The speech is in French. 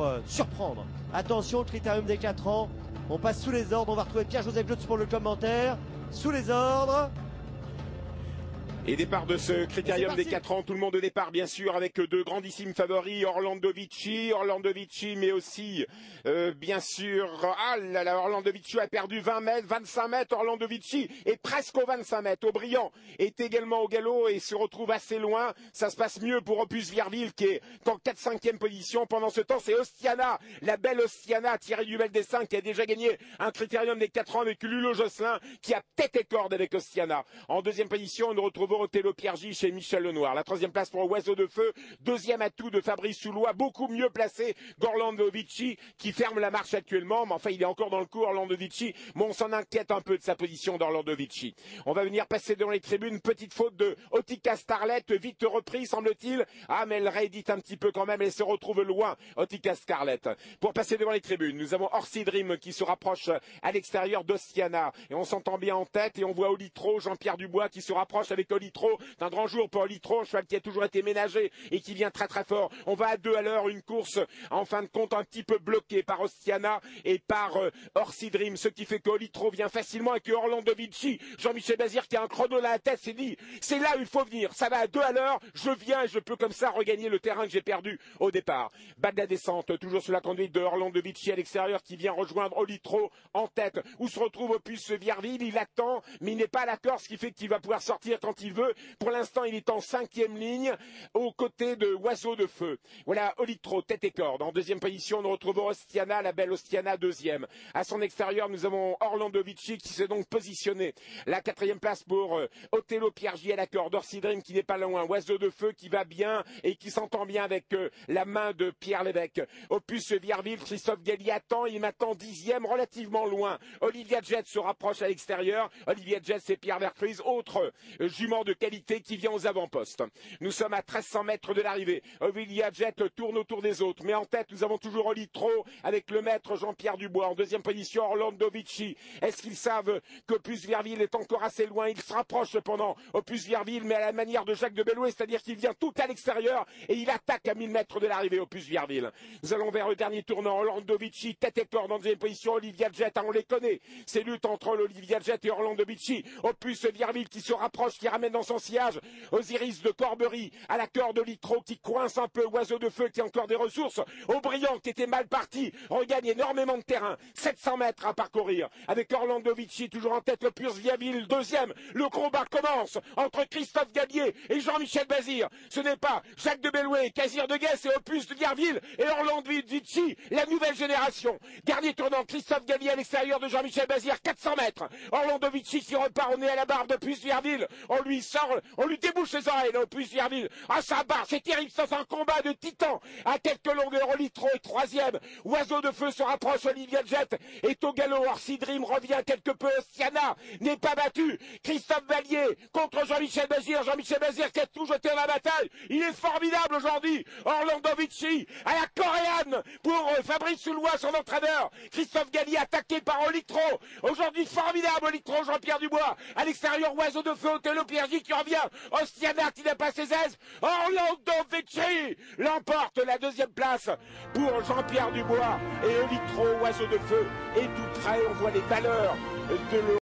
pour surprendre. Attention, le critérium des 4 ans. On passe sous les ordres. On va retrouver Pierre-Joseph Jutz pour le commentaire. Sous les ordres. Et départ de ce critérium des 4 ans, tout le monde au départ bien sûr avec deux grandissimes favoris, Orlando Vici, mais aussi bien sûr, Orlando Vici a perdu 20 mètres, 25 mètres, Orlando Vici est presque aux 25 mètres, Aubriand est également au galop et se retrouve assez loin, ça se passe mieux pour Opus Virville qui est en 4-5e position, pendant ce temps c'est Ostiana, la belle Ostiana tirée du bel dessin qui a déjà gagné un critérium des 4 ans avec Lulo Josselin qui a tête et corde avec Ostiana. En 2e position on retrouve Othello Piergi chez Michel Lenoir. La 3e place pour Oiseau de Feu. 2e atout de Fabrice Soulois. Beaucoup mieux placé qu'Orlando Vici qui ferme la marche actuellement. Mais enfin, il est encore dans le coup, Orlando Vici. Mais on s'en inquiète un peu de sa position d'Orlando Vici. On va venir passer devant les tribunes. Petite faute de Otika Starlet. Vite repris, semble-t-il. Ah, mais elle réédite un petit peu quand même. Elle se retrouve loin, Otika Starlet. Pour passer devant les tribunes, nous avons Orsi Dream qui se rapproche à l'extérieur d'Ostiana. Et on s'entend bien en tête. Et on voit Olitro, Jean-Pierre Dubois qui se rapproche avec Olitro. C'est un grand jour pour Olitro, cheval qui a toujours été ménagé et qui vient très très fort. On va à 2 à l'heure, une course en fin de compte un petit peu bloquée par Ostiana et par Orsi Dream, ce qui fait que Olitro vient facilement et que Orlando Vici, Jean-Michel Bazir qui a un chrono dans la tête s'est dit c'est là où il faut venir, ça va à 2 à l'heure, je viens et je peux comme ça regagner le terrain que j'ai perdu au départ. Bas de la descente, toujours sous la conduite de Orlando Vici à l'extérieur qui vient rejoindre Olitro en tête, où se retrouve Opus Virville, il attend mais il n'est pas à l'accord, ce qui fait qu'il va pouvoir sortir quand il veut. Pour l'instant, il est en 5e ligne, aux côtés de Oiseau de Feu. Voilà, Olitro, tête et corde. En 2e position, nous retrouvons Ostiana, la belle Ostiana, 2e. À son extérieur, nous avons Orlando Vici qui s'est donc positionné. La 4e place pour Othello Piergi à la corde. Orsi Dream qui n'est pas loin. Oiseau de Feu qui va bien et qui s'entend bien avec la main de Pierre Lévesque. Opus Virville, Christophe Galli attend. Il est maintenant 10e, relativement loin. Olivia Jet se rapproche à l'extérieur. Olivia Jet, c'est Pierre Vercruise, autre jument de qualité qui vient aux avant-postes. Nous sommes à 1300 mètres de l'arrivée. Olivia Jet tourne autour des autres, mais en tête nous avons toujours Olitro avec le maître Jean-Pierre Dubois. En 2e position Orlando Vici. Est-ce qu'ils savent qu'Opus Virville est encore assez loin? Il se rapproche cependant, Opus Virville, mais à la manière de Jacques de Bellouet, c'est-à-dire qu'il vient tout à l'extérieur et il attaque à 1000 mètres de l'arrivée, Opus Virville. Nous allons vers le dernier tournant. Orlando Vici, tête et corde en 2e position. Olivia Jet, on les connaît. C'est lutte entre Olivia Jet et Orlando Vici. Opus Virville qui se rapproche, qui ramène dans son sillage Osiris de Corbery à la corde d'Olitro qui coince un peu, Oiseau de Feu qui a encore des ressources, Aubriand qui était mal parti regagne énormément de terrain, 700 mètres à parcourir avec Orlando Vici toujours en tête, Opus Virville 2e. Le combat commence entre Christophe Gallier et Jean-Michel Bazir. Ce n'est pas Jacques de Bellouet, Casir de Guesse et Opus Virville et Orlando Vici, la nouvelle génération. Dernier tournant, Christophe Gallier à l'extérieur de Jean-Michel Bazir, 400 mètres. Orlando Vici qui repart au nez à la barre d'Opus Virville. On lui sort, on lui débouche les oreilles, là, Opus Virville. Ah, ça barre, c'est terrible, ça, c'est un combat de titans. À quelques longueurs, Olitro est 3e. Oiseau de Feu se rapproche, Olivia Jet est au galop. Orsi Dream revient quelque peu. Ostiana n'est pas battu. Christophe Vallier contre Jean-Michel Bazir. Jean-Michel Bazir qui a tout jeté dans la bataille. Il est formidable aujourd'hui. Orlando Vici à la coréenne pour Fabrice Soulois, son entraîneur. Christophe Gallier attaqué par Olitro. Aujourd'hui formidable, Olitro, Jean-Pierre Dubois. À l'extérieur, Oiseau de Feu, Othello Piergi qui revient. Ostiana qui n'a pas ses aises. Orlando Vici l'emporte, la 2e place pour Jean-Pierre Dubois et Olitro, Oiseau de Feu. Et tout près, on voit les valeurs de